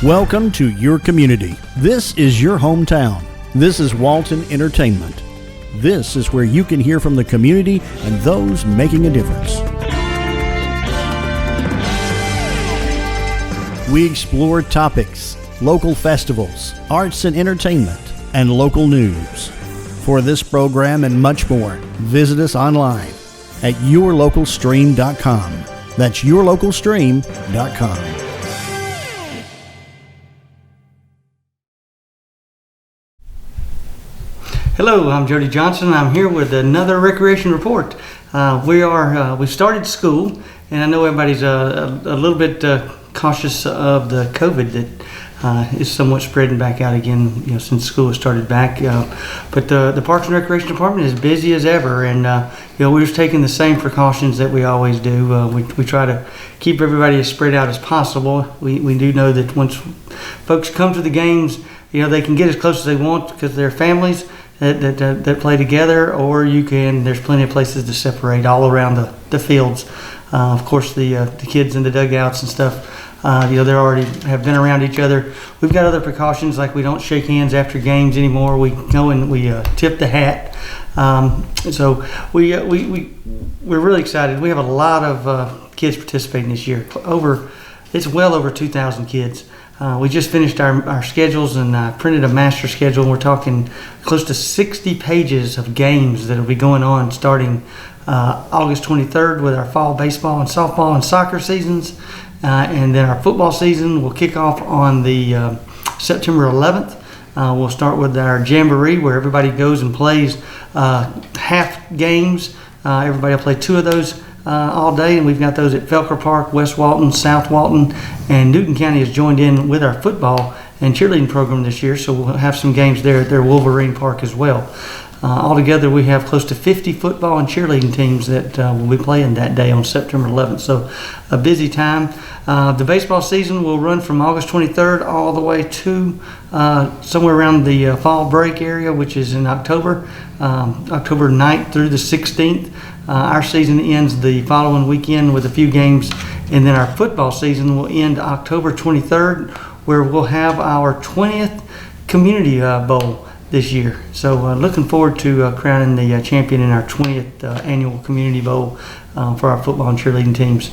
Welcome to your community. This is your hometown. This is Walton Entertainment. This is where you can hear from the community and those making a difference. We explore topics, local festivals, arts and entertainment, and local news. For this program and much more, visit us online at yourlocalstream.com. That's yourlocalstream.com. Hello, I'm Jody Johnson. I'm here with another recreation report. We started school, and I know everybody's a little bit cautious of the COVID that is somewhat spreading back out again, since school has started back. But the Parks and Recreation Department is busy as ever, and we're just taking the same precautions that we always do. We try to keep everybody as spread out as possible. We do know that once folks come to the games, they can get as close as they want because they're families that play together, or there's plenty of places to separate all around the fields. Of course, the kids in the dugouts and stuff, they already have been around each other. We've got other precautions, like we don't shake hands after games anymore. We go and we tip the hat. So we're really excited. We have a lot of kids participating this year. It's well over 2,000 kids. We just finished our schedules and printed a master schedule. We're talking close to 60 pages of games that will be going on starting August 23rd with our fall baseball and softball and soccer seasons. And then our football season will kick off on the September 11th. We'll start with our jamboree, where everybody goes and plays half games. Everybody will play two of those all day, and we've got those at Felker Park, West Walton, South Walton, and Newton County has joined in with our football and cheerleading program this year, so we'll have some games there at their Wolverine Park as well. Altogether, we have close to 50 football and cheerleading teams that will be playing that day on September 11th, so a busy time. The baseball season will run from August 23rd all the way to somewhere around the fall break area, which is in October 9th through the 16th. Our season ends the following weekend with a few games, and then our football season will end October 23rd, where we'll have our 20th Community Bowl this year. So looking forward to crowning the champion in our 20th annual Community Bowl for our football and cheerleading teams.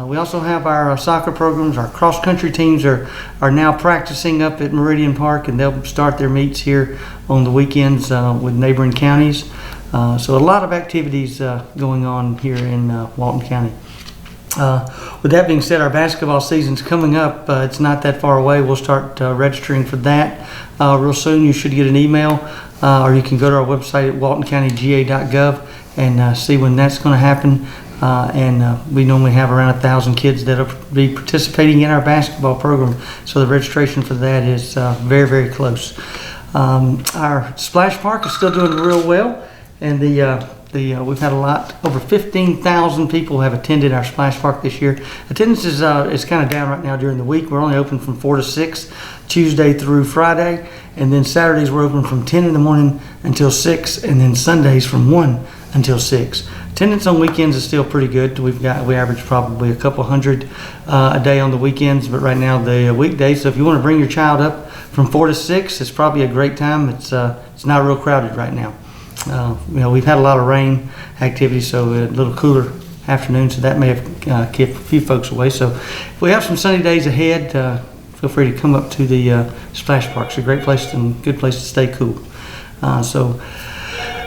We also have our soccer programs. Our cross-country teams are now practicing up at Meridian Park, and they'll start their meets here on the weekends with neighboring counties. So a lot of activities going on here in Walton County. With that being said, our basketball season's coming up. It's not that far away. We'll start registering for that real soon. You should get an email, or you can go to our website at waltoncountyga.gov and see when that's going to happen. We normally have around 1,000 kids that will be participating in our basketball program, so the registration for that is very, very close. Our splash park is still doing real well, and we've had over 15,000 people have attended our splash park this year. Attendance is kind of down right now during the week. We're only open from 4 to 6, Tuesday through Friday, and then Saturdays we're open from 10 in the morning until 6, and then Sundays from 1 until 6. Attendance on weekends is still pretty good. We average probably a couple hundred a day on the weekends, but right now the weekdays. So if you want to bring your child up from 4 to 6, it's probably a great time. It's not real crowded right now. We've had a lot of rain activity, so a little cooler afternoon, so that may have kept a few folks away. So if we have some sunny days ahead, feel free to come up to the splash park. It's a great place and good place to stay cool. So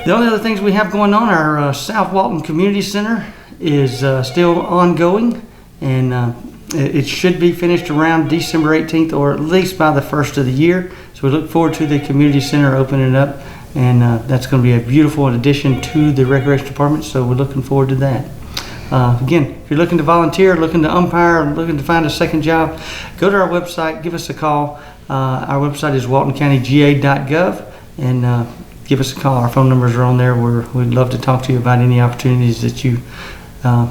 the only other things we have going on, our South Walton Community Center is still ongoing, and it should be finished around December 18th, or at least by the first of the year. So we look forward to the community center opening up, and that's going to be a beautiful addition to the recreation department, so we're looking forward to that. Again, if you're looking to volunteer, looking to umpire, looking to find a second job, go to our website, give us a call. Our website is waltoncountyga.gov, and give us a call. Our phone numbers are on there. We'd love to talk to you about any opportunities that you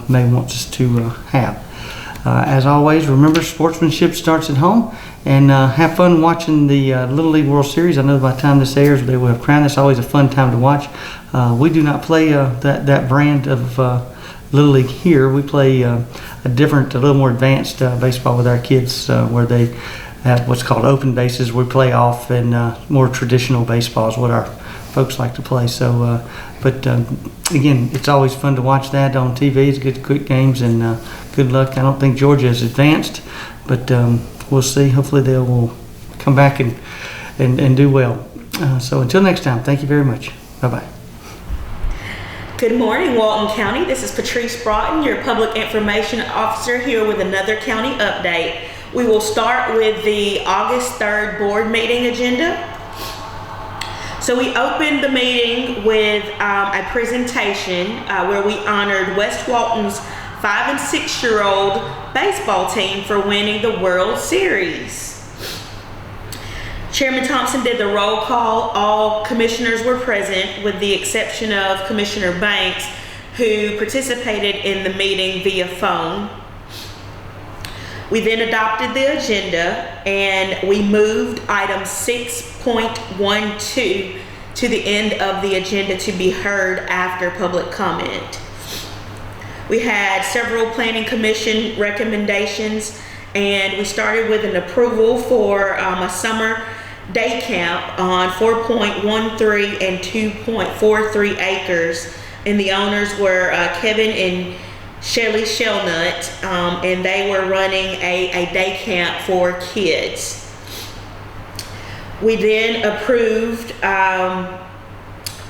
may want us to have. As always, remember, sportsmanship starts at home, and have fun watching the Little League World Series. I know by the time this airs, they will have crowned. It's always a fun time to watch. We do not play that brand of Little League here. We play a little more advanced baseball with our kids, where they have what's called open bases. We play off in more traditional baseball is what our folks like to play. So, again, it's always fun to watch that on TV. It's good, quick games, and good luck. I don't think Georgia is advanced, but we'll see. Hopefully they will come back and do well. So until next time, thank you very much. Bye-bye. Good morning, Walton County. This is Patrice Broughton, your Public Information Officer, here with another county update. We will start with the August 3rd board meeting agenda. So we opened the meeting with a presentation where we honored West Walton's 5- and 6-year-old baseball team for winning the World Series. Chairman Thompson did the roll call. All commissioners were present with the exception of Commissioner Banks, who participated in the meeting via phone. We then adopted the agenda and we moved item 6.12 to the end of the agenda to be heard after public comment. We had several planning commission recommendations, and we started with an approval for a summer day camp on 4.13 and 2.43 acres, and the owners were Kevin and Shelly Shelnut, and they were running a day camp for kids. We then approved a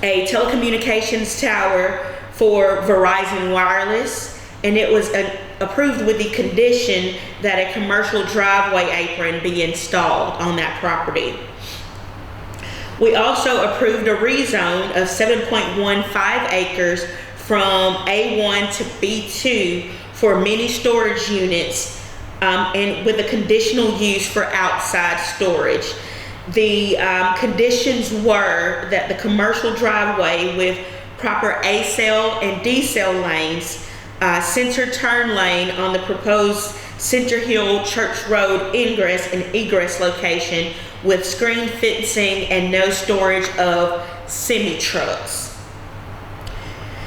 telecommunications tower for Verizon Wireless, and it was approved with the condition that a commercial driveway apron be installed on that property. We also approved a rezone of 7.15 acres from A1 to B2 for mini storage units, and with a conditional use for outside storage. The conditions were that the commercial driveway with proper A-cell and D-cell lanes, center turn lane on the proposed Center Hill Church Road ingress and egress location with screen fencing and no storage of semi-trucks.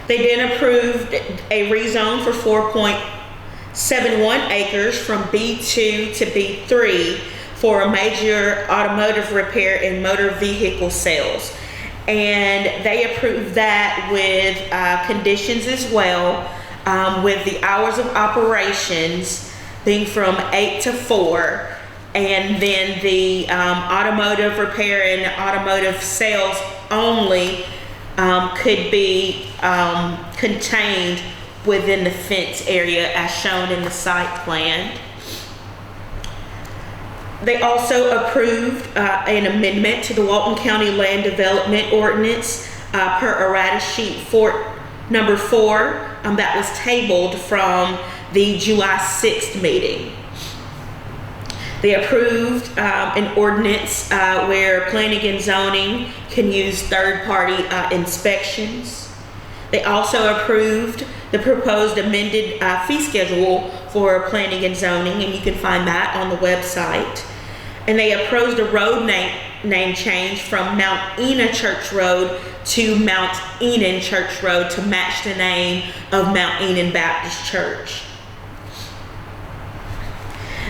They then approved a rezone for 4.71 acres from B2 to B3 for a major automotive repair and motor vehicle sales. And they approved that with conditions as well, with the hours of operations being from 8 to 4, and then the automotive repair and automotive sales only could be contained within the fence area as shown in the site plan. They also approved an amendment to the Walton County Land Development Ordinance per errata sheet number 4 that was tabled from the July 6th meeting. They approved an ordinance where planning and zoning can use third-party inspections. They also approved the proposed amended fee schedule for planning and zoning, and you can find that on the website. And they approved a road name change from Mount Ena Church Road to Mount Enon Church Road to match the name of Mount Enon Baptist Church.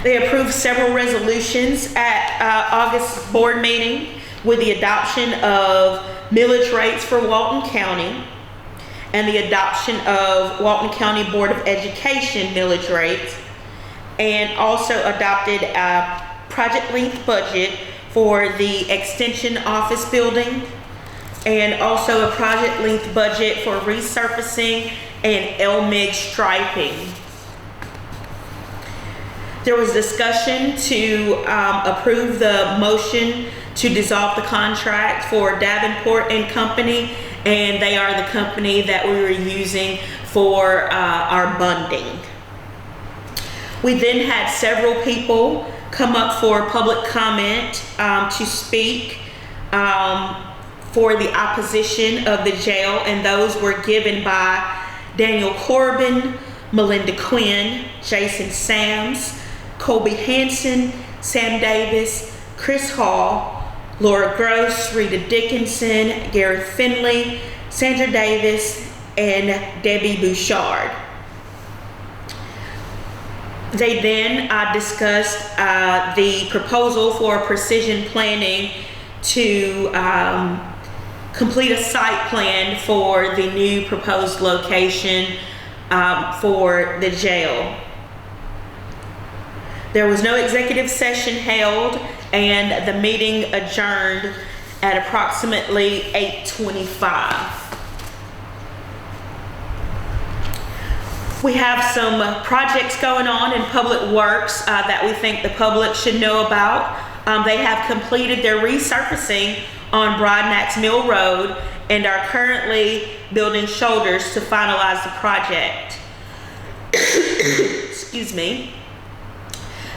They approved several resolutions at August board meeting with the adoption of millage rates for Walton County and the adoption of Walton County Board of Education millage rates, and also adopted a project length budget for the extension office building, and also a project length budget for resurfacing and LMIG striping. There was discussion to approve the motion to dissolve the contract for Davenport and Company, and they are the company that we were using for our bonding. We then had several people come up for public comment to speak for the opposition of the jail, and those were given by Daniel Corbin, Melinda Quinn, Jason Sams, Colby Hanson, Sam Davis, Chris Hall, Laura Gross, Rita Dickinson, Gary Finley, Sandra Davis, and Debbie Bouchard. They then discussed the proposal for precision planning to complete a site plan for the new proposed location for the jail. There was no executive session held, and the meeting adjourned at approximately 8:25. We have some projects going on in Public Works that we think the public should know about. They have completed their resurfacing on Broadnax Mill Road and are currently building shoulders to finalize the project. Excuse me.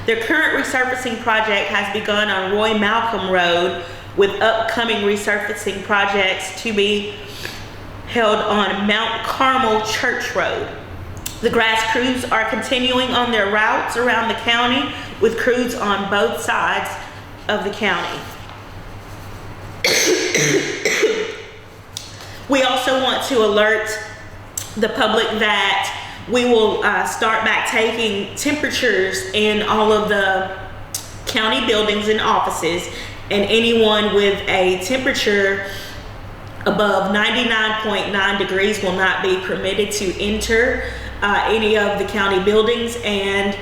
Their current resurfacing project has begun on Roy Malcolm Road, with upcoming resurfacing projects to be held on Mount Carmel Church Road. The grass crews are continuing on their routes around the county, with crews on both sides of the county. We also want to alert the public that we will start back taking temperatures in all of the county buildings and offices, and anyone with a temperature above 99.9 degrees will not be permitted to enter any of the county buildings. And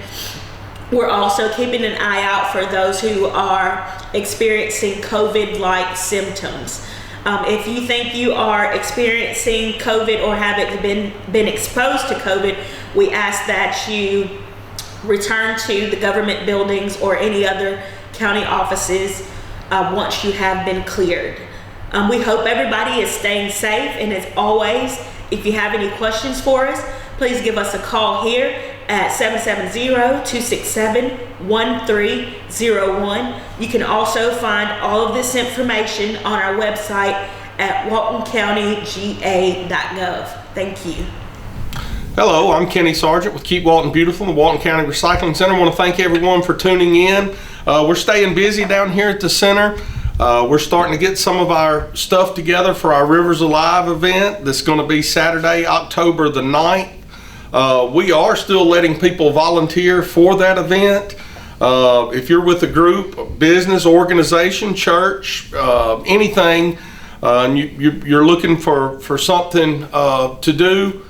we're also keeping an eye out for those who are experiencing COVID-like symptoms. If you think you are experiencing COVID or have been exposed to COVID, we ask that you return to the government buildings or any other county offices once you have been cleared. We hope everybody is staying safe, and as always, if you have any questions for us, please give us a call here at 770-267-1301. You can also find all of this information on our website at waltoncountyga.gov. Thank you. Hello, I'm Kenny Sargent with Keep Walton Beautiful in the Walton County Recycling Center. I want to thank everyone for tuning in. We're staying busy down here at the center. We're starting to get some of our stuff together for our Rivers Alive event that's going to be Saturday, October the 9th. We are still letting people volunteer for that event. If you're with a group, a business, organization, church, anything, and you're looking for something to do,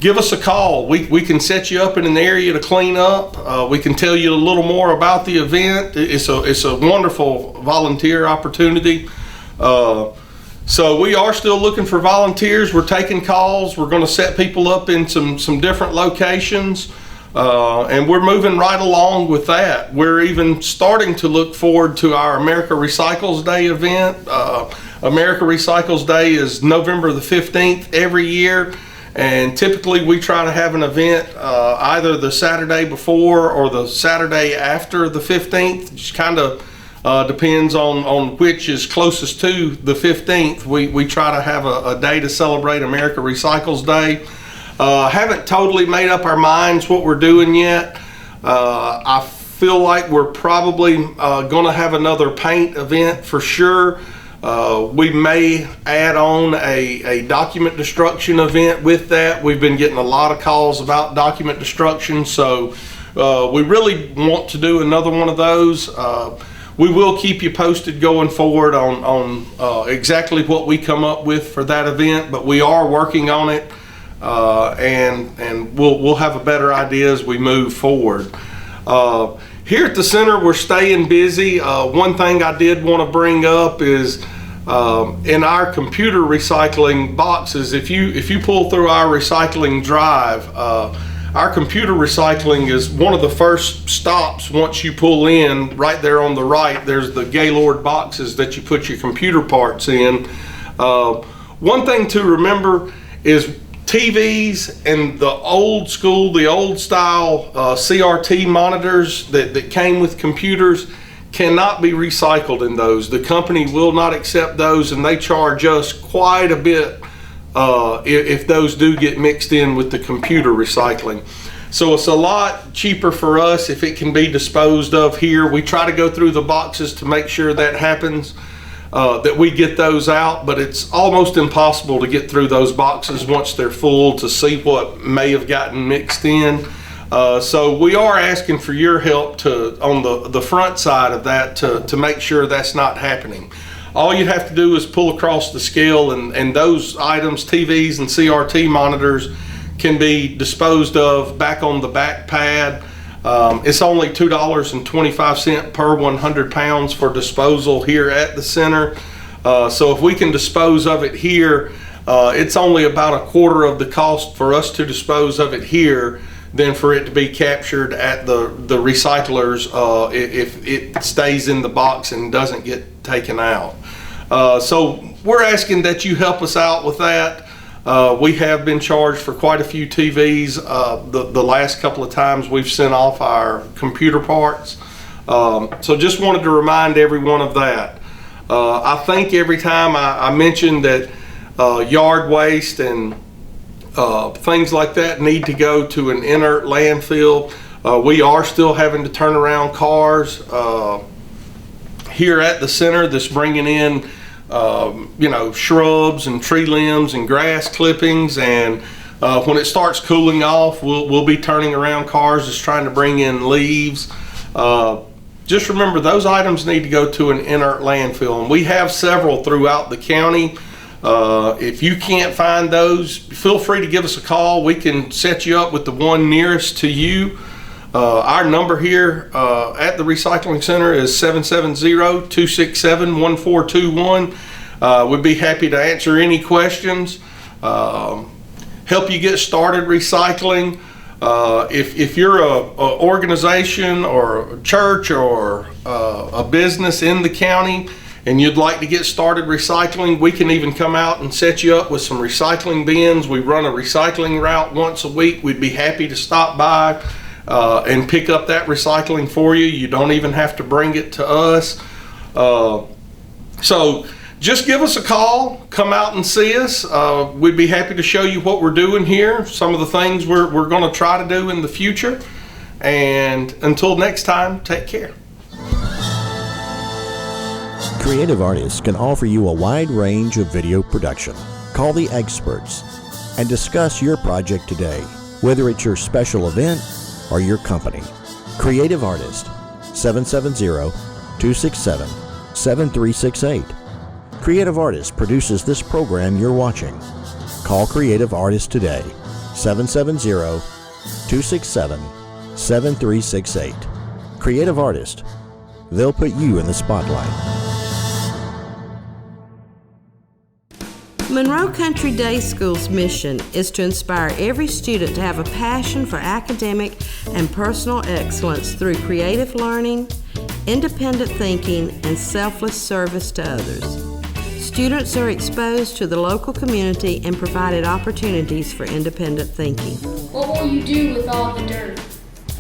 give us a call. We can set you up in an area to clean up. We can tell you a little more about the event. It's a wonderful volunteer opportunity. So we are still looking for volunteers. We're taking calls. We're going to set people up in some different locations, and we're moving right along with that. We're even starting to look forward to our America Recycles Day event. America Recycles Day is November the 15th every year, and typically we try to have an event either the Saturday before or the Saturday after the 15th. Just kind of depends on which is closest to the 15th. We try to have a day to celebrate America Recycles Day. Haven't totally made up our minds what we're doing yet. I feel like we're probably going to have another paint event for sure. We may add on a document destruction event with that. We've been getting a lot of calls about document destruction, so we really want to do another one of those. We will keep you posted going forward on exactly what we come up with for that event, but we are working on it, and we'll have a better idea as we move forward. Here at the center, we're staying busy. One thing I did want to bring up is in our computer recycling boxes, if you pull through our recycling drive, our computer recycling is one of the first stops once you pull in. Right there on the right, there's the Gaylord boxes that you put your computer parts in. One thing to remember is TVs and the old school, the old style CRT monitors that came with computers cannot be recycled in those. The company will not accept those, and they charge us quite a bit if those do get mixed in with the computer recycling. So it's a lot cheaper for us if it can be disposed of here. We try to go through the boxes to make sure that happens. that we get those out, but it's almost impossible to get through those boxes once they're full to see what may have gotten mixed in. So we are asking for your help on the front side of that to make sure that's not happening. All you have to do is pull across the scale, and those items, TVs and CRT monitors, can be disposed of back on the back pad. It's only $2.25 per 100 pounds for disposal here at the center. So if we can dispose of it here, it's only about a quarter of the cost for us to dispose of it here than for it to be captured at the recyclers if it stays in the box and doesn't get taken out. So we're asking that you help us out with that. We have been charged for quite a few TVs the last couple of times we've sent off our computer parts. So just wanted to remind everyone of that. I think every time I mention that yard waste and things like that need to go to an inert landfill, we are still having to turn around cars here at the center that's bringing in shrubs and tree limbs and grass clippings, and when it starts cooling off, we'll be turning around cars that's trying to bring in leaves. Just remember, those items need to go to an inert landfill, and we have several throughout the county. If you can't find those, feel free to give us a call. We can set you up with the one nearest to you. Our number here at the recycling center is 770-267-1421. We'd be happy to answer any questions, help you get started recycling. If you're a organization or a church or a business in the county and you'd like to get started recycling, we can even come out and set you up with some recycling bins. We run a recycling route once a week. We'd be happy to stop by and pick up that recycling for you. You don't even have to bring it to us. So just give us a call, come out and see us. We'd be happy to show you what we're doing here, some of the things we're going to try to do in the future. And until next time, take care. Creative Artists can offer you a wide range of video production. Call the experts and discuss your project today, whether it's your special event or your company. Creative Artist, 770-267-7368. Creative Artist produces this program you're watching. Call Creative Artist today, 770-267-7368. Creative Artist, they'll put you in the spotlight. Monroe Country Day School's mission is to inspire every student to have a passion for academic and personal excellence through creative learning, independent thinking, and selfless service to others. Students are exposed to the local community and provided opportunities for independent thinking. What will you do with all the dirt?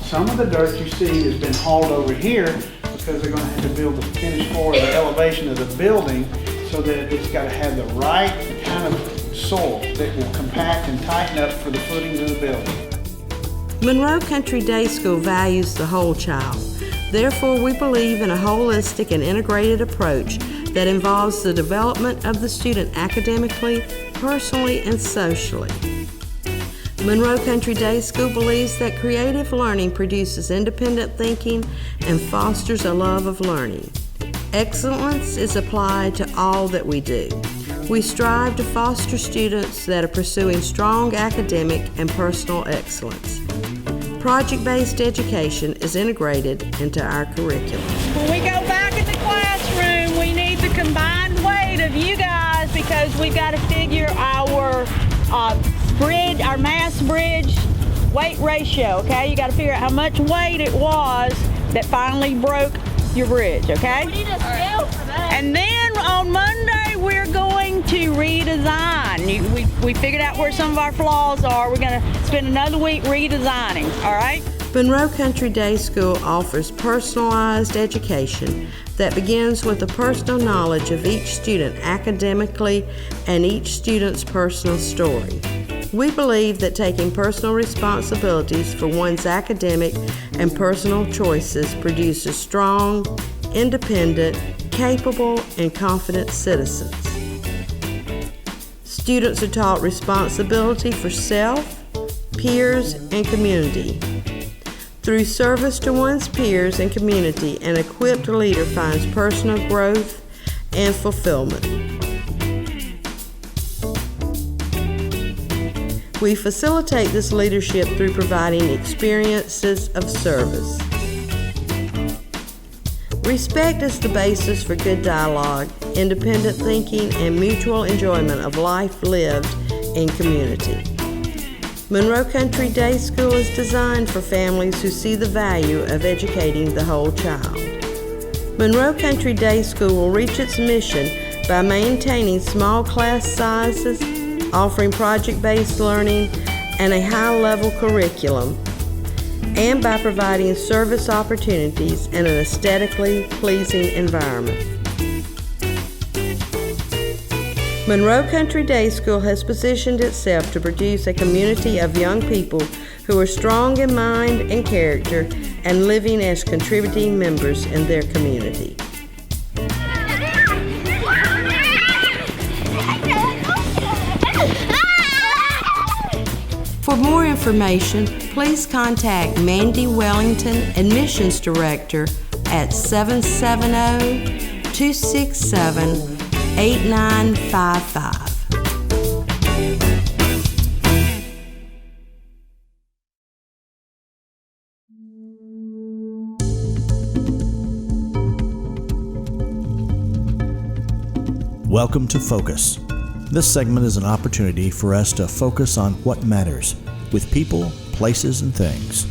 Some of the dirt you see has been hauled over here because they're going to have to build the finished floor, the elevation of the building, so that it's got to have the right kind of soil that will compact and tighten up for the footings of the building. Monroe Country Day School values the whole child. Therefore, we believe in a holistic and integrated approach that involves the development of the student academically, personally, and socially. Monroe Country Day School believes that creative learning produces independent thinking and fosters a love of learning. Excellence is applied to all that we do. We strive to foster students that are pursuing strong academic and personal excellence. Project-based education is integrated into our curriculum. When we go back in the classroom, we need the combined weight of you guys because we've got to figure our bridge, our mass bridge weight ratio, okay? You got to figure out how much weight it was that finally broke your bridge, okay? We need a scale for that. And then on Monday, we're going to redesign. We figured out where some of our flaws are. We're going to spend another week redesigning, all right? Monroe Country Day School offers personalized education that begins with the personal knowledge of each student academically and each student's personal story. We believe that taking personal responsibilities for one's academic and personal choices produces strong, independent, capable and confident citizens. Students are taught responsibility for self, peers, and community. Through service to one's peers and community, an equipped leader finds personal growth and fulfillment. We facilitate this leadership through providing experiences of service. Respect is the basis for good dialogue, independent thinking, and mutual enjoyment of life lived in community. Monroe Country Day School is designed for families who see the value of educating the whole child. Monroe Country Day School will reach its mission by maintaining small class sizes, offering project-based learning and a high-level curriculum, and by providing service opportunities in an aesthetically pleasing environment. Monroe Country Day School has positioned itself to produce a community of young people who are strong in mind and character and living as contributing members in their community. For more information, please contact Mandy Wellington, Admissions Director, at 770-267-8955. Welcome to Focus. This segment is an opportunity for us to focus on what matters with people, places, and things.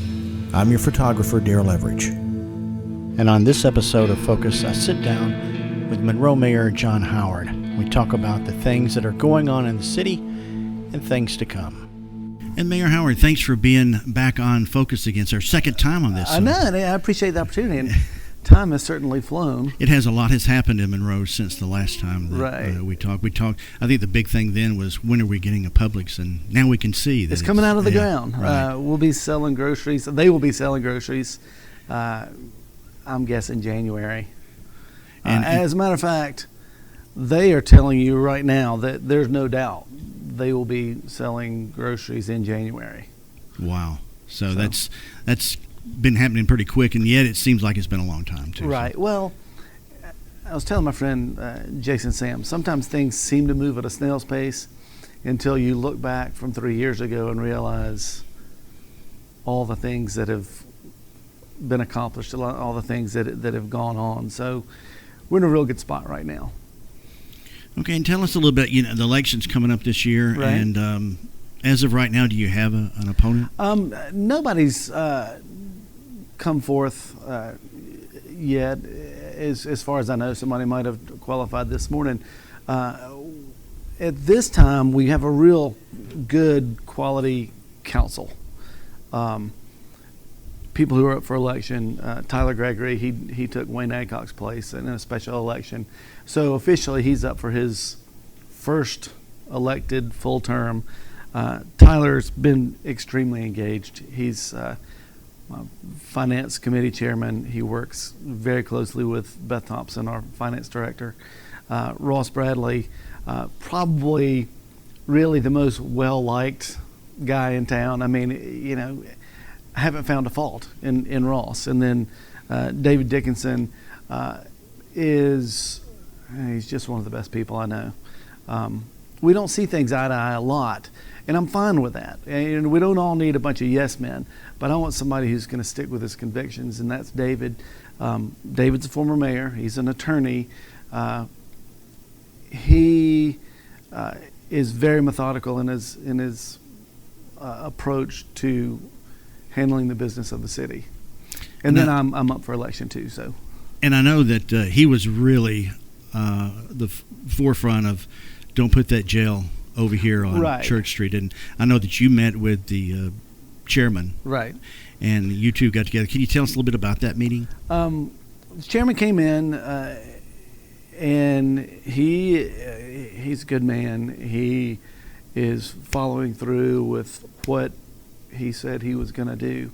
I'm your photographer, Darrell Everidge. And on this episode of Focus, I sit down with Monroe Mayor John Howard. We talk about the things that are going on in the city and things to come. And Mayor Howard, thanks for being back on Focus again. It's our second time on this. I know, and I appreciate the opportunity. And time has certainly flown. It has. A lot has happened in Monroe since the last time that we talked. I think the big thing then was, when are we getting a Publix? And now we can see that it's coming out of the ground. Right. We'll be selling groceries. They will be selling groceries, I'm guessing January. And as a matter of fact, they are telling you right now that there's no doubt they will be selling groceries in January. Wow. So that's been happening pretty quick, and yet it seems like it's been a long time too. Right. So. Well, I was telling my friend Jason Sam, sometimes things seem to move at a snail's pace until you look back from 3 years ago and realize all the things that have been accomplished, all the things that have gone on. So we're in a real good spot right now. Okay, and tell us a little bit. The election's coming up this year, right. And as of right now, do you have an opponent? Nobody's come forth yet. As far as I know, somebody might have qualified this morning. At this time, we have a real good quality council. People who are up for election. Tyler Gregory, he took Wayne Adcock's place in a special election. So officially, he's up for his first elected full term. Tyler's been extremely engaged. He's finance committee chairman. He works very closely with Beth Thompson, our finance director. Ross Bradley, probably really the most well-liked guy in town. I mean, I haven't found a fault in Ross. And then David Dickinson he's just one of the best people I know. We don't see things eye to eye a lot, and I'm fine with that. And we don't all need a bunch of yes men, but I want somebody who's going to stick with his convictions, and that's David. David's a former mayor. He's an attorney. He is very methodical in his approach to handling the business of the city. And then I'm up for election too. So, and I know that he was really the forefront of don't put that jail over here on right. Church Street. And I know that you met with the chairman. Right. And you two got together. Can you tell us a little bit about that meeting? The chairman came in, and he's a good man. He is following through with what he said he was going to do.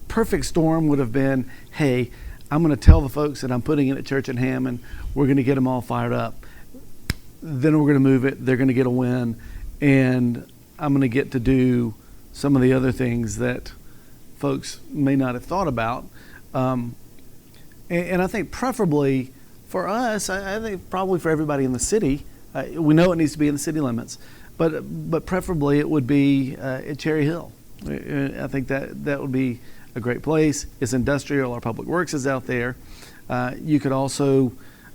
Perfect storm would have been, hey, I'm going to tell the folks that I'm putting it at Church and Hammond, we're going to get them all fired up. Then we're going to move it. They're going to get a win. And I'm going to get to do some of the other things that folks may not have thought about. And I think preferably for us, I think probably for everybody in the city, we know it needs to be in the city limits, but preferably it would be at Cherry Hill. I think that would be a great place. It's industrial. Our public works is out there. You could also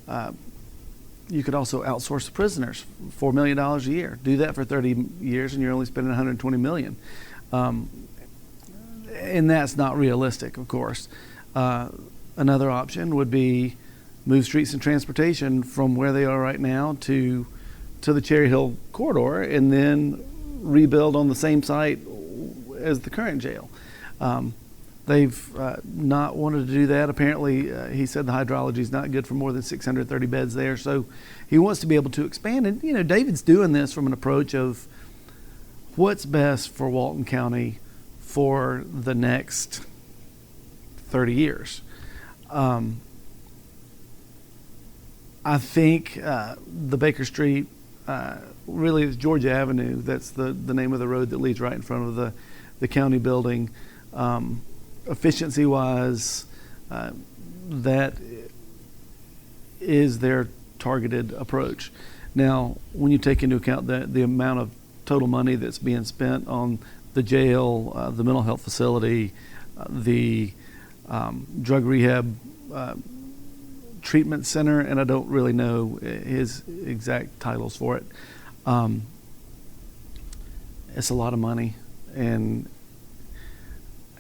outsource the prisoners, $4 million a year. Do that for 30 years, and you're only spending $120 million. And that's not realistic, of course. Another option would be move streets and transportation from where they are right now to the Cherry Hill corridor, and then rebuild on the same site as the current jail. They've not wanted to do that. Apparently, he said the hydrology is not good for more than 630 beds there. So he wants to be able to expand. And, David's doing this from an approach of what's best for Walton County for the next 30 years. I think the Baker Street, really is Georgia Avenue. That's the name of the road that leads right in front of the county building. Efficiency-wise, that is their targeted approach. Now, when you take into account the amount of total money that's being spent on the jail, the mental health facility, the drug rehab treatment center, and I don't really know his exact titles for it. It's a lot of money, and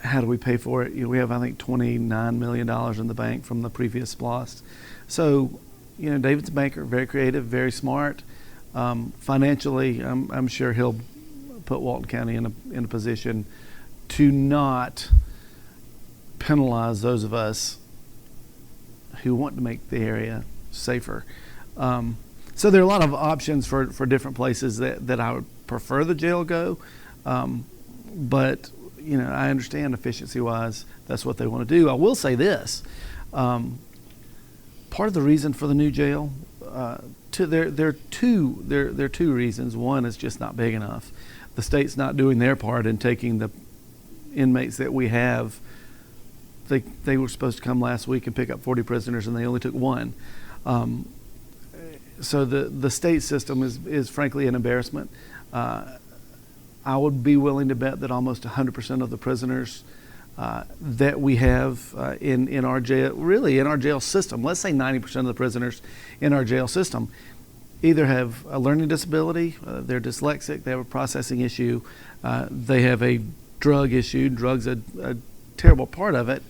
how do we pay for it? We have, I think, $29 million in the bank from the previous SPLOST. So, David's a banker, very creative, very smart. Financially, I'm sure he'll put Walton County in a position to not penalize those of us who want to make the area safer. So there are a lot of options for different places that I would prefer the jail go. But I understand efficiency-wise, that's what they want to do. I will say this. Part of the reason for the new jail, there are two reasons. One is just not big enough. The state's not doing their part in taking the inmates that we have. They were supposed to come last week and pick up 40 prisoners, and they only took one. So the state system is frankly an embarrassment. I would be willing to bet that almost 100% of the prisoners that we have in our jail, really in our jail system, let's say 90% of the prisoners in our jail system, either have a learning disability, they're dyslexic, they have a processing issue, they have a drug issue. Drugs a terrible part of it.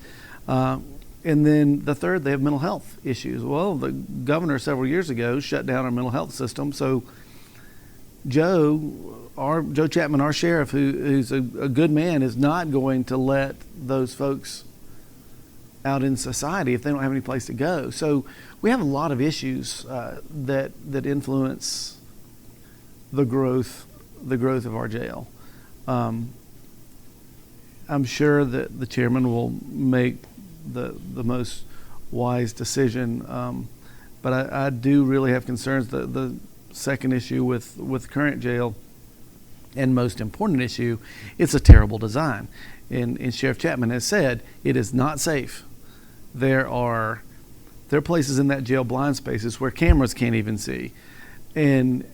And then the third, they have mental health issues. Well, the governor several years ago shut down our mental health system. So Joe Chapman, our sheriff, who's a good man, is not going to let those folks out in society if they don't have any place to go. So we have a lot of issues that influence the growth of our jail. I'm sure that the chairman will make the most wise decision, but I do really have concerns. The second issue with current jail, and most important issue, it's a terrible design. And Sheriff Chapman has said it is not safe. There are places in that jail, blind spaces, where cameras can't even see, and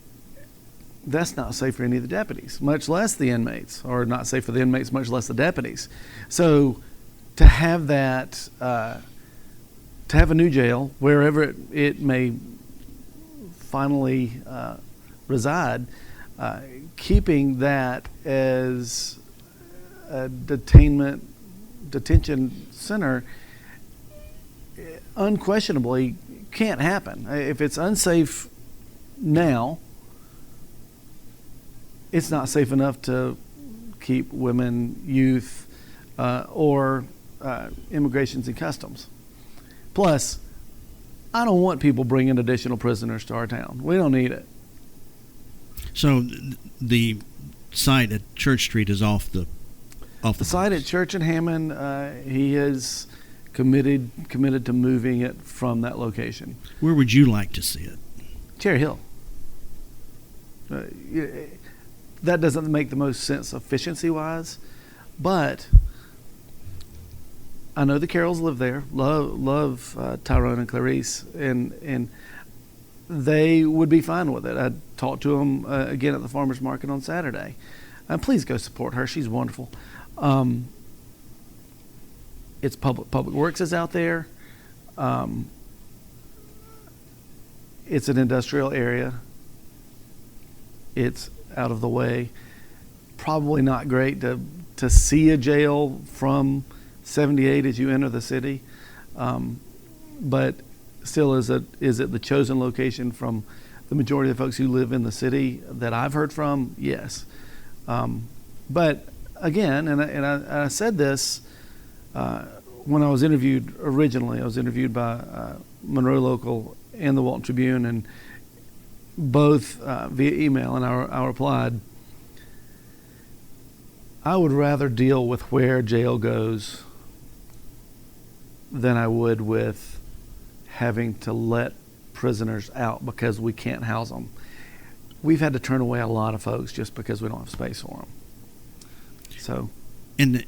that's not safe for any of the deputies, much less the inmates, or not safe for the inmates, much less the deputies. So to have that, to have a new jail, wherever it may finally reside, keeping that as a detention center unquestionably can't happen. If it's unsafe now, it's not safe enough to keep women, youth, or immigrations and customs. Plus, I don't want people bringing additional prisoners to our town. We don't need it. So the site at Church Street is off the site at Church and Hammond. He has committed to moving it from that location. Where would you like to see it? Cherry Hill. That doesn't make the most sense efficiency-wise, but I know the Carrolls live there. Love Tyrone and Clarice, and they would be fine with it. I talked to them again at the farmers market on Saturday. And please go support her. She's wonderful. It's Public Works is out there. It's an industrial area. It's out of the way. Probably not great to see a jail from 78 as you enter the city, but still, is it the chosen location from the majority of the folks who live in the city that I've heard from? Yes. But again, and I said this when I was interviewed originally. I was interviewed by Monroe Local and the Walton Tribune, and both via email, and I replied, I would rather deal with where jail goes than I would with having to let prisoners out because we can't house them. We've had to turn away a lot of folks just because we don't have space for them. So, and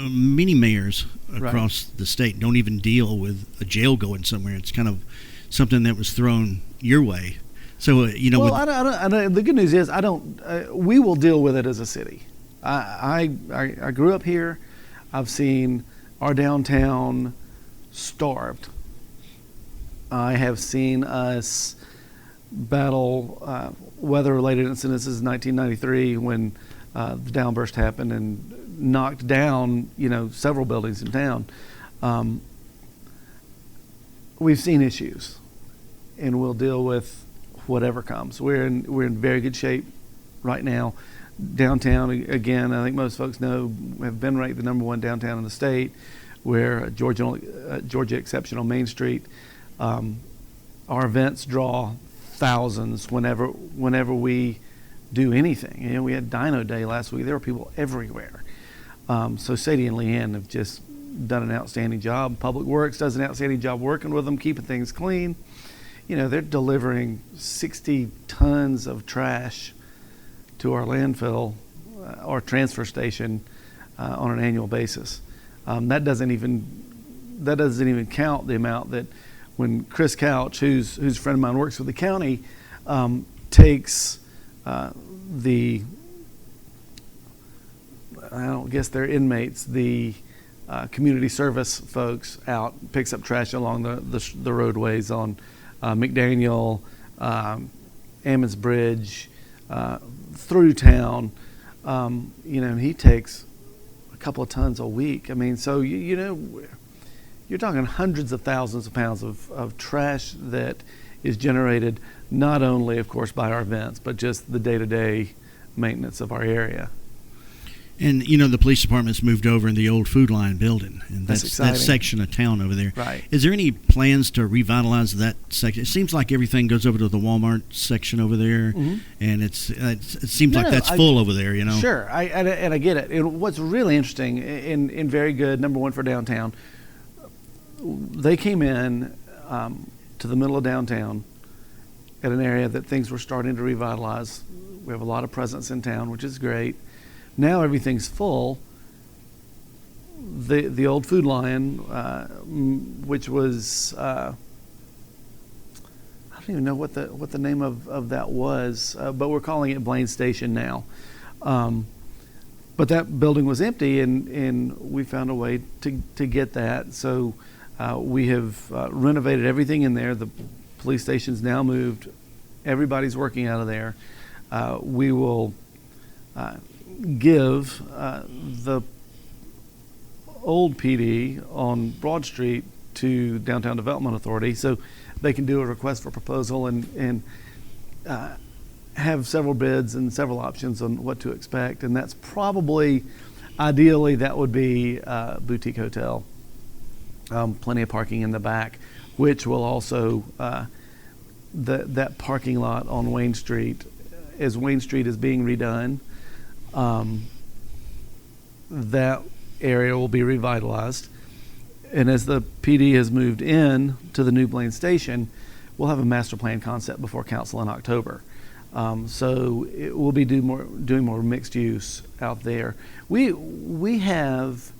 many mayors across the state don't even deal with a jail going somewhere. It's kind of something that was thrown your way. So Well, I don't, the good news is we will deal with it as a city. I grew up here. I've seen our downtown starved. I have seen us battle weather-related incidences in 1993 when the downburst happened and knocked down, several buildings in town. We've seen issues, and we'll deal with whatever comes. We're in very good shape right now. Downtown, again, I think most folks know, have been ranked the #1 downtown in the state. We're Georgia exception on Main Street. Our events draw thousands whenever we do anything. We had Dino Day last week. There were people everywhere. So Sadie and Leanne have just done an outstanding job. Public Works does an outstanding job working with them, keeping things clean. They're delivering 60 tons of trash to our landfill or transfer station on an annual basis. That doesn't even count the amount that when Chris Couch, who's a friend of mine, works with the county, takes their inmates, the community service folks out, picks up trash along the roadways on McDaniel, Ammons Bridge, through town. And he takes a couple of tons a week. So you're talking hundreds of thousands of pounds of trash that is generated not only, of course, by our events, but just the day-to-day maintenance of our area. And the police department's moved over in the old Food Line building, and that's that section of town over there. Right. Is there any plans to revitalize that section? It seems like everything goes over to the Walmart section over there, mm-hmm. and it seems like that's full over there. Sure, and I get it. And what's really interesting and very good, #1 for downtown, they came in to the middle of downtown at an area that things were starting to revitalize. We have a lot of presence in town, which is great. Now everything's full. The old Food Lion, which was I don't even know what the name of that was, but we're calling it Blaine Station now. But that building was empty, and we found a way to get that. So we have renovated everything in there. The police station's now moved. Everybody's working out of there. We will give the old PD on Broad Street to Downtown Development Authority so they can do a request for proposal and have several bids and several options on what to expect. And that's probably, ideally, that would be a boutique hotel. Plenty of parking in the back, which will also, that parking lot on Wayne Street, as Wayne Street is being redone, that area will be revitalized. And as the PD has moved in to the new Blaine station, we'll have a master plan concept before council in October. So it will be doing more mixed use out there. We have,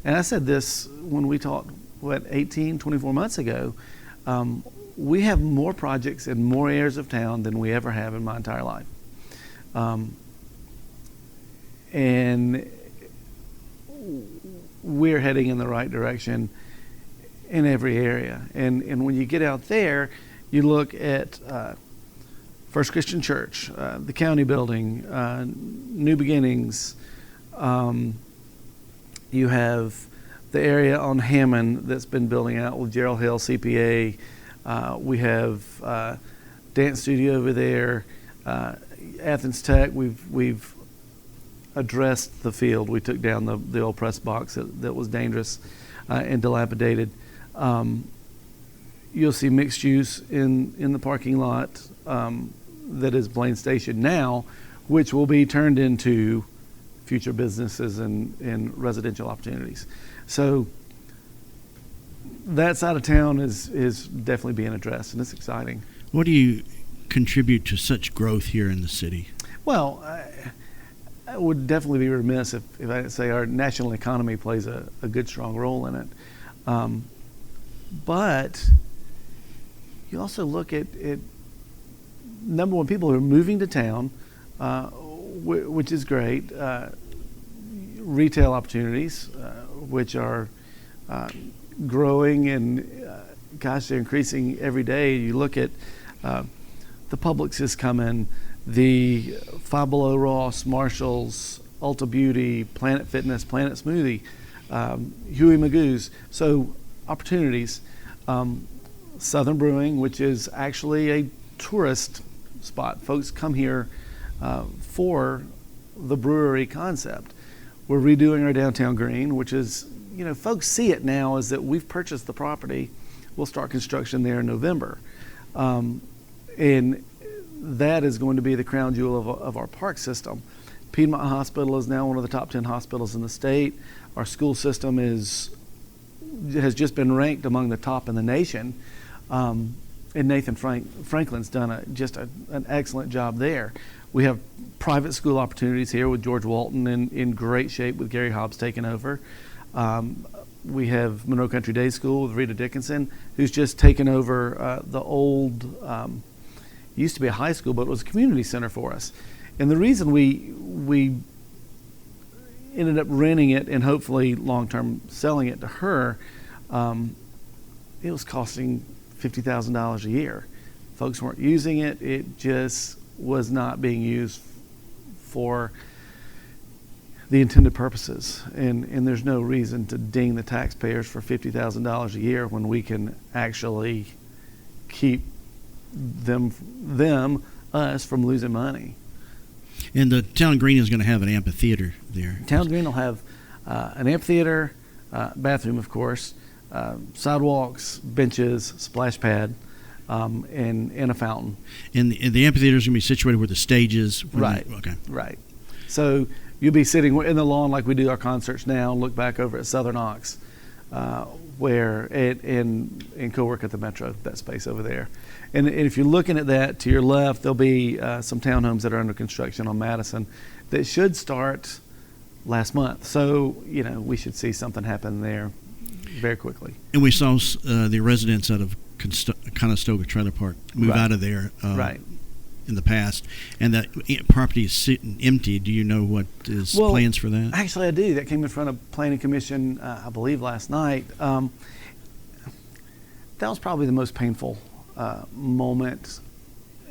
and I said this when we talked, 24 months ago, we have more projects in more areas of town than we ever have in my entire life. And we're heading in the right direction in every area. And when you get out there, you look at First Christian Church, the county building, New Beginnings. You have the area on Hammond that's been building out with Gerald Hill CPA. We have dance studio over there. Athens Tech, we've addressed the field. We took down the old press box that was dangerous and dilapidated. You'll see mixed use in the parking lot that is Blaine Station now, which will be turned into future businesses and residential opportunities. So that side of town is definitely being addressed, and it's exciting. What do you contribute to such growth here in the city? Well, I would definitely be remiss if I didn't say our national economy plays a good, strong role in it. But you also look at number one, people who are moving to town, which is great. Retail opportunities, which are growing and gosh, they're increasing every day. You look at the Publix is coming, the Five Below Ross, Marshalls, Ulta Beauty, Planet Fitness, Planet Smoothie, Huey Magoo's. So opportunities. Southern Brewing, which is actually a tourist spot. Folks come here for the brewery concept. We're redoing our downtown green, which is, folks see it now as that we've purchased the property. We'll start construction there in November. And that is going to be the crown jewel of our park system. Piedmont Hospital is now one of the top 10 hospitals in the state. Our school system has just been ranked among the top in the nation. And Nathan Franklin's done an excellent job there. We have private school opportunities here with George Walton in great shape with Gary Hobbs taking over. We have Monroe Country Day School with Rita Dickinson, who's just taken over the old, used to be a high school, but it was a community center for us. And the reason we ended up renting it and hopefully long-term selling it to her, it was costing $50,000 a year. Folks weren't using it. It just was not being used for the intended purposes. And there's no reason to ding the taxpayers for $50,000 a year when we can actually keep us from losing money. And the town green is going to have an amphitheater there. Town green will have an amphitheater, bathroom, of course, sidewalks, benches, splash pad, and a fountain. And the amphitheater is going to be situated where the stage is? Right. Okay. Right. So you'll be sitting in the lawn like we do our concerts now and look back over at Southern Ox, and co-work at the Metro, that space over there. And if you're looking at that, to your left, there'll be some townhomes that are under construction on Madison that should start last month. So, we should see something happen there very quickly. And we saw the residents out of Conestoga Trailer Park move out of there in the past, and that property is sitting empty. Do you know what is plans for that? Actually, I do. That came in front of Planning Commission, I believe, last night. That was probably the most painful moment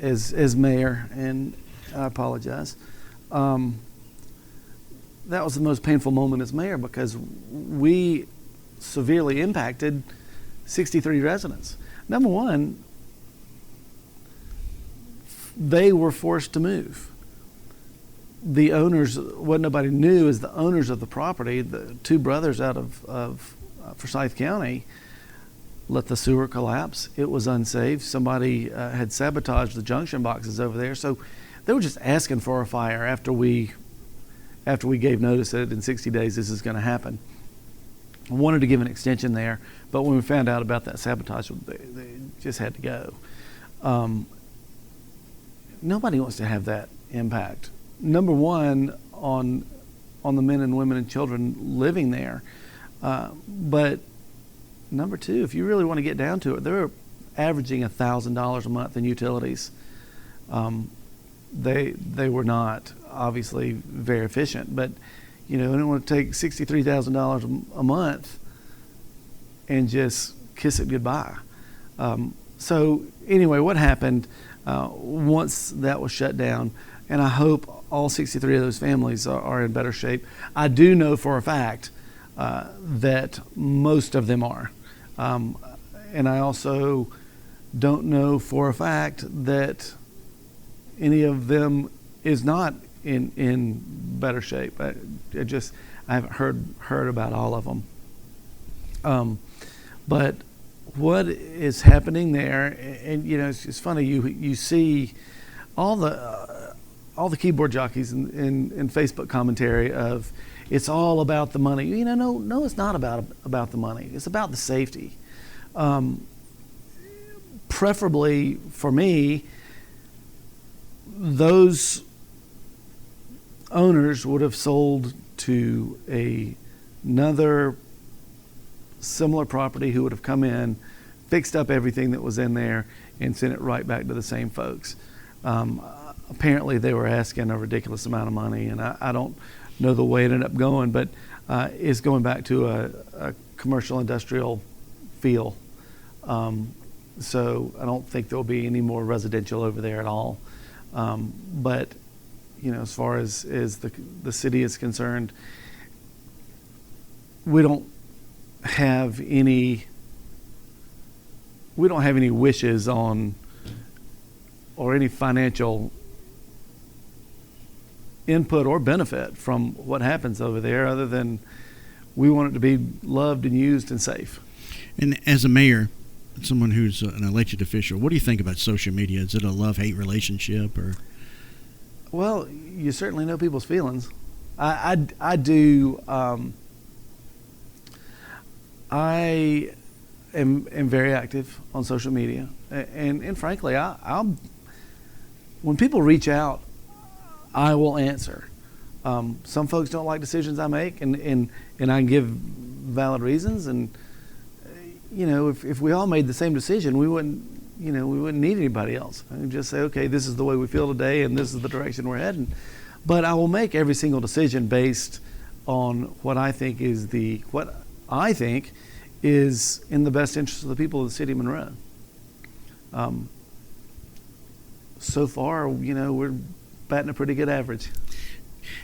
as mayor, and I apologize. That was the most painful moment as mayor because we severely impacted 63 residents. Number one, they were forced to move. The owners, what nobody knew is the owners of the property, the two brothers out of Forsyth County, let the sewer collapse. It was unsafe. Somebody had sabotaged the junction boxes over there. So they were just asking for a fire after we gave notice that in 60 days this is going to happen. wanted to give an extension there, but when we found out about that sabotage, they just had to go. Nobody wants to have that impact. Number one, on the men and women and children living there, but number two, if you really want to get down to it, they're averaging $1,000 a month in utilities. They were not obviously very efficient, but I don't want to take $63,000 a month and just kiss it goodbye. So anyway, what happened once that was shut down, and I hope all 63 of those families are in better shape. I do know for a fact that most of them are. And I also don't know for a fact that any of them is not in better shape. I haven't heard about all of them. But what is happening there, and it's funny, you see all the keyboard jockeys in Facebook commentary of it's all about the money. No, it's not about the money. It's about the safety. Preferably for me, those owners would have sold to another similar property who would have come in, fixed up everything that was in there, and sent it right back to the same folks. Apparently they were asking a ridiculous amount of money, and I don't know the way it ended up going, but it's going back to a commercial industrial feel. So I don't think there'll be any more residential over there at all. But as far as the city is concerned, we don't have any wishes on or any financial input or benefit from what happens over there, other than we want it to be loved and used and safe. And as a mayor, someone who's an elected official, what do you think about social media? Is it a love-hate relationship, or? Well, you certainly know people's feelings. I do. I am very active on social media, and frankly, I'm when people reach out, I will answer. Some folks don't like decisions I make, and I can give valid reasons. And if we all made the same decision, we wouldn't need anybody else. I can just say, okay, this is the way we feel today, and this is the direction we're heading. But I will make every single decision based on what I think is in the best interest of the people of the city of Monroe. So far, we're batting a pretty good average.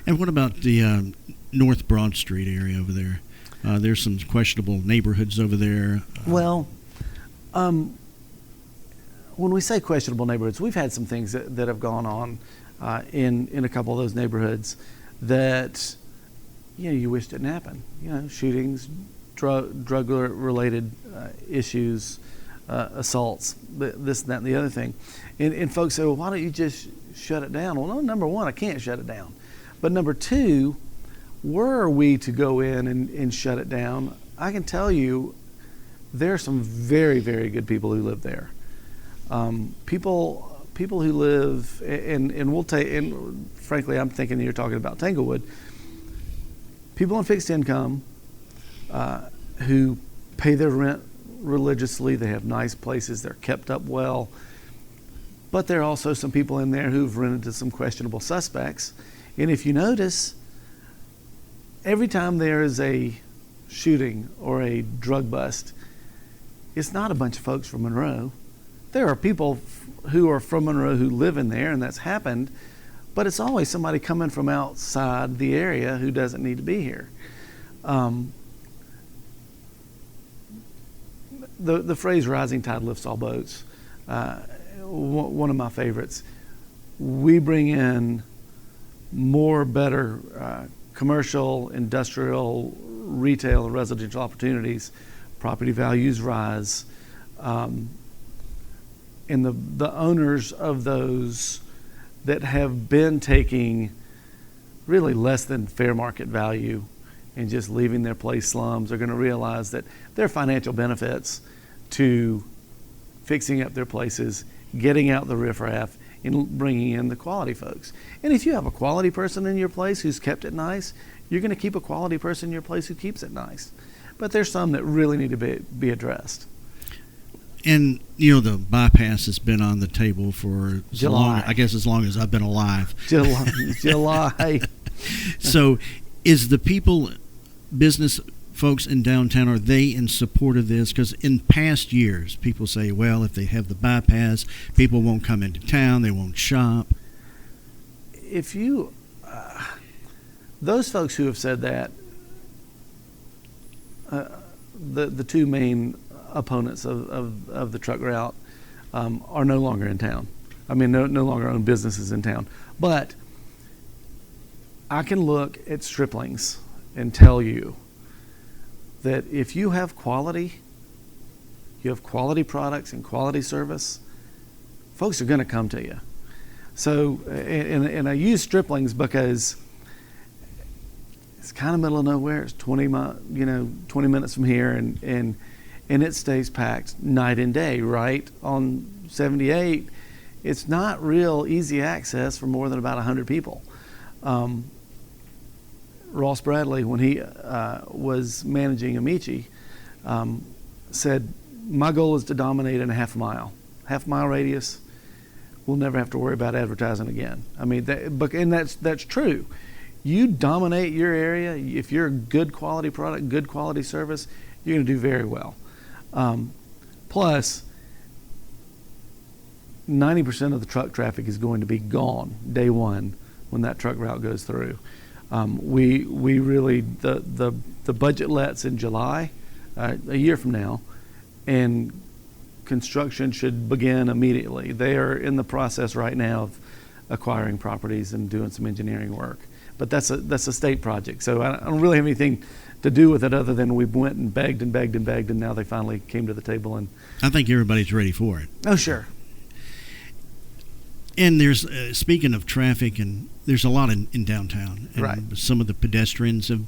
And what about the North Broad Street area over there? There's some questionable neighborhoods over there. Well, when we say questionable neighborhoods, we've had some things that have gone on in a couple of those neighborhoods that you wish didn't happen. Shootings, drug-related issues, assaults, this, that, and the other thing. And folks say, well, why don't you just shut it down? Well, no, number one, I can't shut it down. But number two, were we to go in and shut it down, I can tell you there are some very, very good people who live there. People who live, and we'll take, and frankly, I'm thinking you're talking about Tanglewood. People on fixed income who pay their rent religiously. They have nice places. They're kept up well. But there are also some people in there who've rented to some questionable suspects. And if you notice, every time there is a shooting or a drug bust, it's not a bunch of folks from Monroe. There are people who are from Monroe who live in there, and that's happened, but it's always somebody coming from outside the area who doesn't need to be here. The phrase "rising tide lifts all boats," one of my favorites. We bring in more better commercial, industrial, retail, and residential opportunities. Property values rise. And the owners of those that have been taking really less than fair market value and just leaving their place slums are going to realize that there are financial benefits to fixing up their places, getting out the riffraff, and bringing in the quality folks. And if you have a quality person in your place who's kept it nice, you're going to keep a quality person in your place who keeps it nice. But there's some that really need to be addressed. And, you know, the bypass has been on the table for July. as long as I've been alive. July. So is the business folks in downtown, are they in support of this? Because in past years, people say, well, if they have the bypass, people won't come into town, they won't shop. If you, those folks who have said that, the two main opponents of the truck route are no longer in town. I mean, no longer own businesses in town. But I can look at Stripling's and tell you that if you have quality products and quality service, folks are going to come to you. So, and I use Stripling's because it's kind of middle of nowhere. It's 20 minutes from here, and it stays packed night and day. Right on 78, it's not real easy access for more than about 100 people. Ross Bradley, when he was managing Amici, said, my goal is to dominate in a half mile radius. We'll never have to worry about advertising again. I mean, and that's true. You dominate your area. If you're a good quality product, good quality service, you're going to do very well. Plus, 90% of the truck traffic is going to be gone day one when that truck route goes through. We really, the budget lets in July, a year from now, and construction should begin immediately. They are in the process right now of acquiring properties and doing some engineering work. But that's a state project, so I don't really have anything to do with it other than we went and begged and begged and begged, and now they finally came to the table. And I think everybody's ready for it. Oh, sure. And there's, speaking of traffic, and there's a lot in downtown. And right. Some of the pedestrians have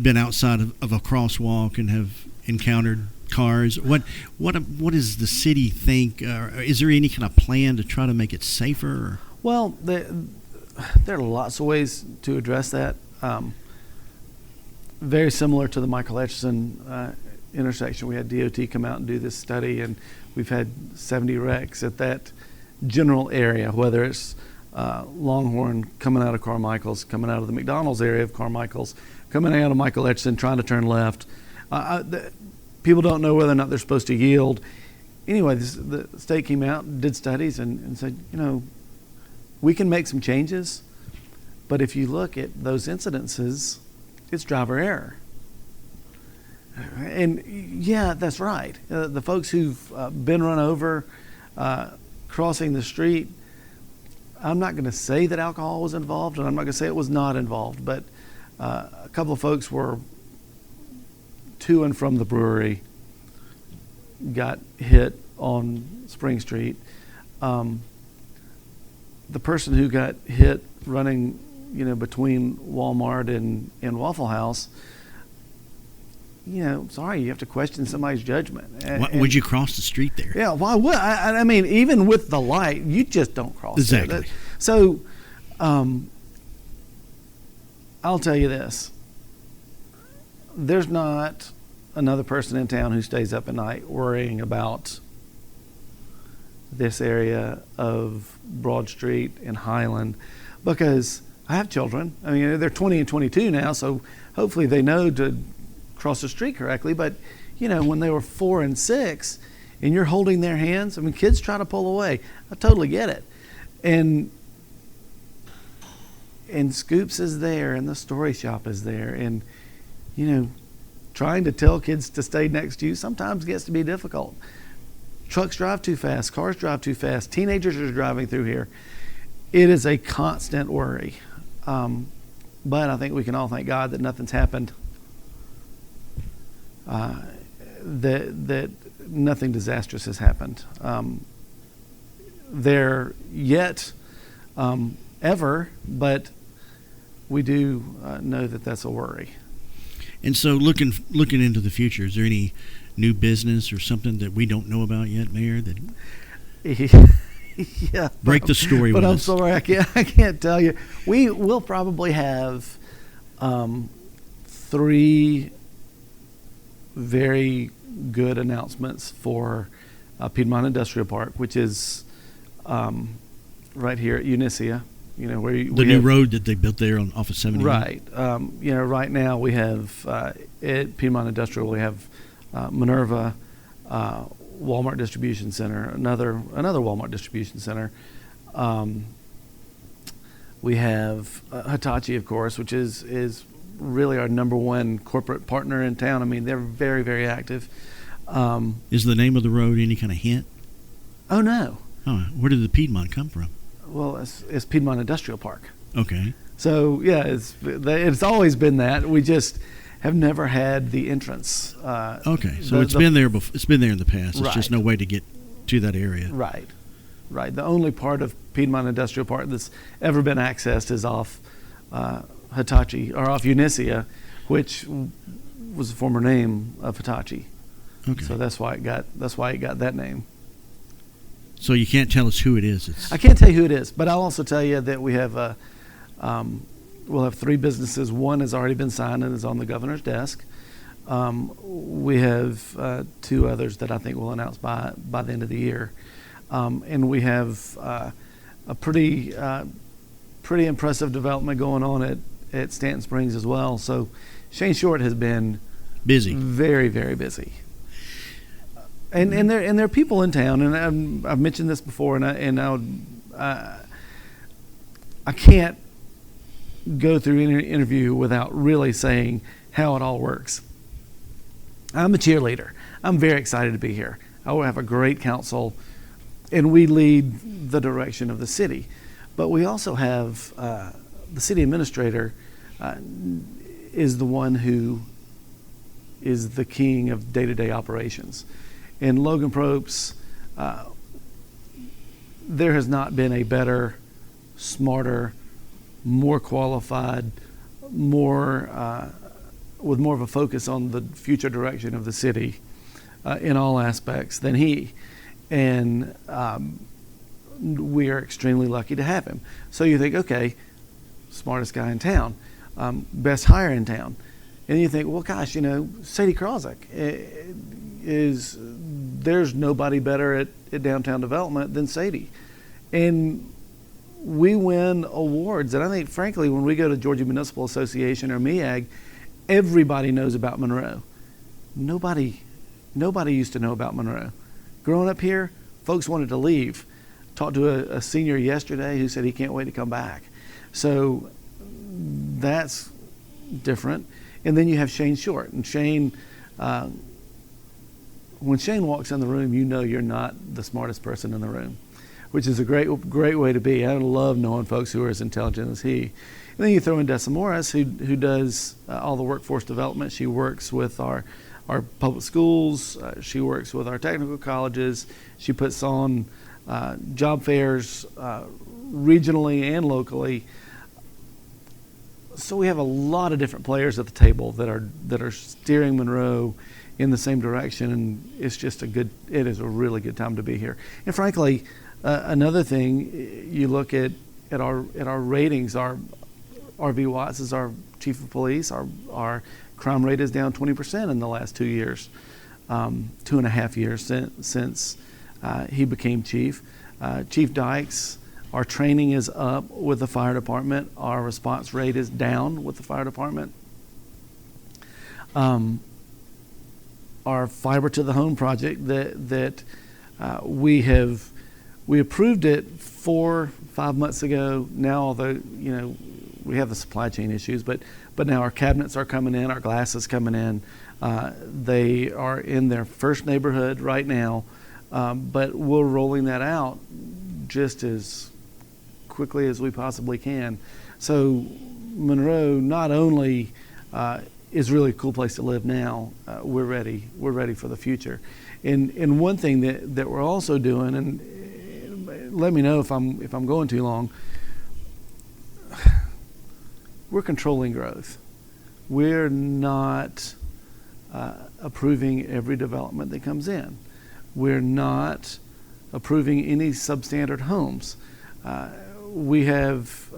been outside of a crosswalk and have encountered cars. What does the city think? Is there any kind of plan to try to make it safer? Well, there are lots of ways to address that. Very similar to the Michael Etchison intersection. We had DOT come out and do this study, and we've had 70 wrecks at that general area, whether it's Longhorn coming out of Carmichael's, coming out of the McDonald's area of Carmichael's, coming out of Michael Etchison, trying to turn left. People don't know whether or not they're supposed to yield. Anyway, the state came out and did studies and said, we can make some changes, but if you look at those incidences, it's driver error. And yeah, that's right. The folks who've been run over crossing the street, I'm not going to say that alcohol was involved, and I'm not going to say it was not involved, but a couple of folks were to and from the brewery, got hit on Spring Street. The person who got hit running, between Walmart and Waffle House, sorry, you have to question somebody's judgment. Would you cross the street there? Yeah, why would I mean, even with the light, you just don't cross. Exactly. There. So, I'll tell you this: there's not another person in town who stays up at night worrying about this area of Broad Street and Highland, because I have children. I mean, they're 20 and 22 now, so hopefully they know to cross the street correctly. But when they were 4 and 6 and you're holding their hands, I mean, kids try to pull away. I totally get it. And Scoops is there, and the Story Shop is there, and trying to tell kids to stay next to you sometimes gets to be difficult. Trucks drive too fast, cars drive too fast, teenagers are driving through here. It is a constant worry. But I think we can all thank God that nothing's happened, that nothing disastrous has happened there yet, ever, but we do know that that's a worry. And so looking into the future, is there any new business or something that we don't know about yet, Mayor? That Yeah. break the story But with I'm us. sorry, I can't tell you. We will probably have 3 very good announcements for Piedmont Industrial Park, which is right here at Unicia. Where The new road that they built there off of 71. Right. Right now we have at Piedmont Industrial we have Minerva, Walmart Distribution Center, another Walmart Distribution Center. We have Hitachi, of course, which is really our number one corporate partner in town. I mean, they're very, very active. Is the name of the road any kind of hint? Oh no. Oh, where did the Piedmont come from? Well, it's Piedmont Industrial Park. Okay. So yeah, it's always been that. We just have never had the entrance. Okay, so it's been there. It's been there in the past. It's just Right. no way to get to that area. Right. The only part of Piedmont Industrial Park that's ever been accessed is off Hitachi or off Unicia, which was the former name of Hitachi. Okay. So that's why it got that name. So you can't tell us who it is. I can't tell you who it is, but I'll also tell you that we have we'll have 3 businesses. One has already been signed and is on the governor's desk. We have 2 others that I think we'll announce by the end of the year, and we have a pretty impressive development going on at Stanton Springs as well. So Shane Short has been busy, very, very busy. And there are people in town, and I've mentioned this before, and I can't go through an interview without really saying how it all works. I'm a cheerleader. I'm very excited to be here. I will have a great council, and we lead the direction of the city. But we also have the city administrator is the one who is the king of day-to-day operations. In Logan Probst, there has not been a better, smarter, more qualified, with more of a focus on the future direction of the city in all aspects than he. And we are extremely lucky to have him. So you think, okay, smartest guy in town, best hire in town. And you think, well, gosh, Sadie Krosick there's nobody better at downtown development than Sadie. And we win awards. And I think, frankly, when we go to Georgia Municipal Association or MEAG, everybody knows about Monroe. Nobody used to know about Monroe. Growing up here, folks wanted to leave. Talked to a senior yesterday who said he can't wait to come back. So that's different. And then you have Shane Short. And Shane, when Shane walks in the room, you know you're not the smartest person in the room, which is a great way to be. I love knowing folks who are as intelligent as he. And then you throw in Dessa Morris, who does all the workforce development. She works with our public schools. She works with our technical colleges. She puts on job fairs regionally and locally. So we have a lot of different players at the table that are steering Monroe in the same direction, and it is a really good time to be here. And frankly, another thing, you look at our ratings. Our R.V. Watts is our chief of police. Our crime rate is down 20% in the last 2 years, 2.5 years since he became chief. Chief Dykes, our training is up with the fire department. Our response rate is down with the fire department. Our fiber to the home project that we approved it 4-5 months ago. Now, although we have the supply chain issues, but now our cabinets are coming in, our glass is coming in. They are in their first neighborhood right now, but we're rolling that out just as quickly as we possibly can. So Monroe not only is really a cool place to live now, we're ready for the future. And one thing that we're also doing, and let me know if I'm going too long, we're controlling growth. we're not approving every development that comes in. We're not approving any substandard homes. We have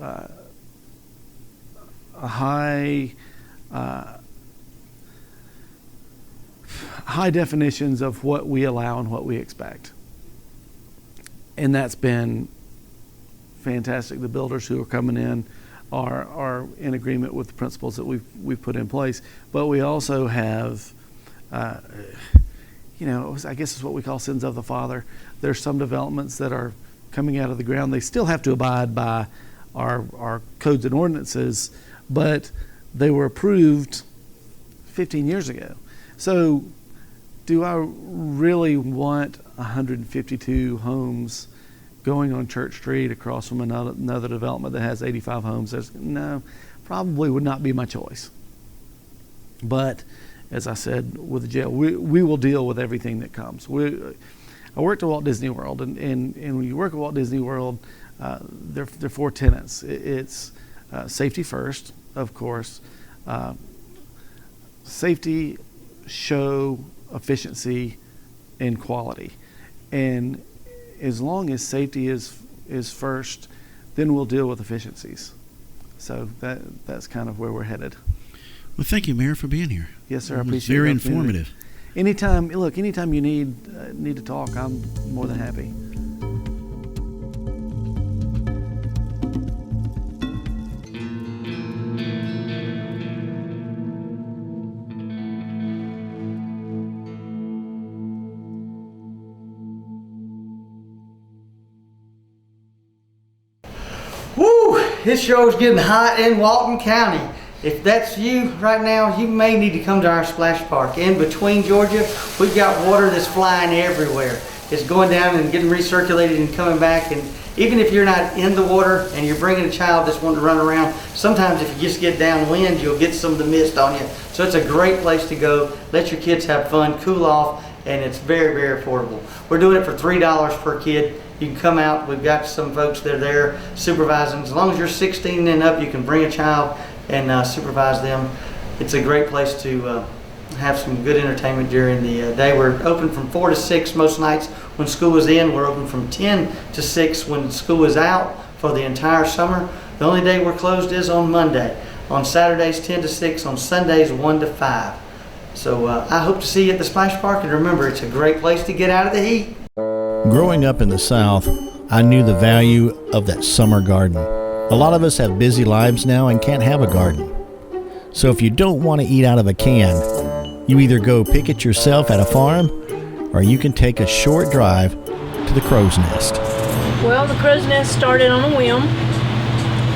a high definitions of what we allow and what we expect. And that's been fantastic. The builders who are coming in are in agreement with the principles that we've put in place. But we also have, I guess it's what we call sins of the father. There's some developments that are coming out of the ground. They still have to abide by our codes and ordinances, but they were approved 15 years ago. So do I really want 152 homes going on Church Street across from another development that has 85 homes? No, probably would not be my choice. But as I said with the jail, we will deal with everything that comes. I worked at Walt Disney World, and when you work at Walt Disney World, there are 4 tenets. It's safety first, of course, safety, show, efficiency, and quality. And as long as safety is first, then we'll deal with efficiencies. So that's kind of where we're headed. Well, thank you, Mayor, for being here. Yes, sir. I It was appreciate it. very informative. Anytime you need to talk, I'm more than happy. Woo! This show's getting hot in Walton County. If that's you right now, you may need to come to our splash park. In between Georgia, we've got water that's flying everywhere. It's going down and getting recirculated and coming back. And even if you're not in the water and you're bringing a child that's wanting to run around, sometimes if you just get downwind, you'll get some of the mist on you. So it's a great place to go. Let your kids have fun, cool off, and it's very, very affordable. We're doing it for $3 per kid. You can come out. We've got some folks that are there supervising. As long as you're 16 and up, you can bring a child and supervise them. It's a great place to have some good entertainment during the day. We're open from 4 to 6 most nights when school is in. We're open from 10 to 6 when school is out for the entire summer. The only day we're closed is on Monday. On Saturdays 10 to 6, on Sundays 1 to 5. So I hope to see you at the Splash Park, and remember, it's a great place to get out of the heat. Growing up in the South, I knew the value of that summer garden. A lot of us have busy lives now and can't have a garden. So if you don't want to eat out of a can, you either go pick it yourself at a farm, or you can take a short drive to the Crow's Nest. Well, the Crow's Nest started on a whim.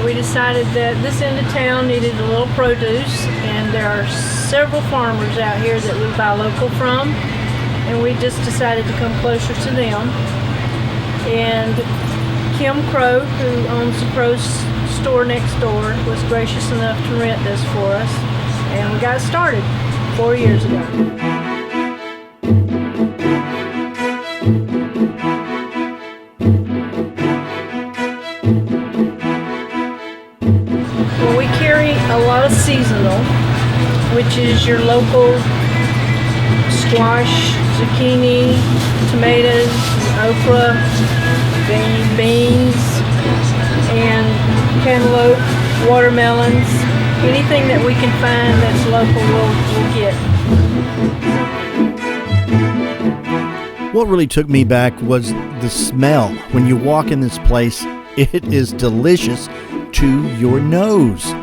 We decided that this end of town needed a little produce, and there are several farmers out here that we buy local from, and we just decided to come closer to them. And Kim Crow, who owns the Crow's store next door, was gracious enough to rent this for us, and we got started 4 years ago. Well, we carry a lot of seasonal, which is your local squash, zucchini, tomatoes, okra, beans, and cantaloupe, watermelons, anything that we can find that's local we'll get. What really took me back was the smell. When you walk in this place, it is delicious to your nose.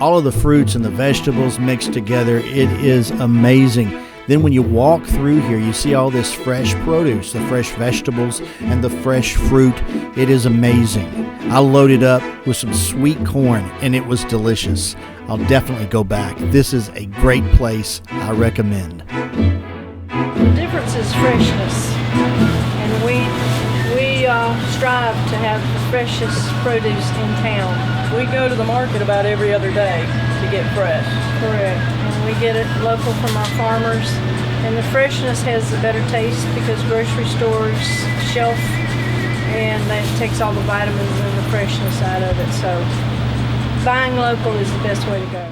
All of the fruits and the vegetables mixed together, it is amazing. Then when you walk through here, you see all this fresh produce, the fresh vegetables and the fresh fruit. It is amazing. I loaded up with some sweet corn, and it was delicious. I'll definitely go back. This is a great place. I recommend. The difference is freshness, and we strive to have the freshest produce in town. We go to the market about every other day to get fresh. Correct. And we get it local from our farmers, and the freshness has a better taste because grocery stores shelf, and that takes all the vitamins and the freshness out of it. So buying local is the best way to go.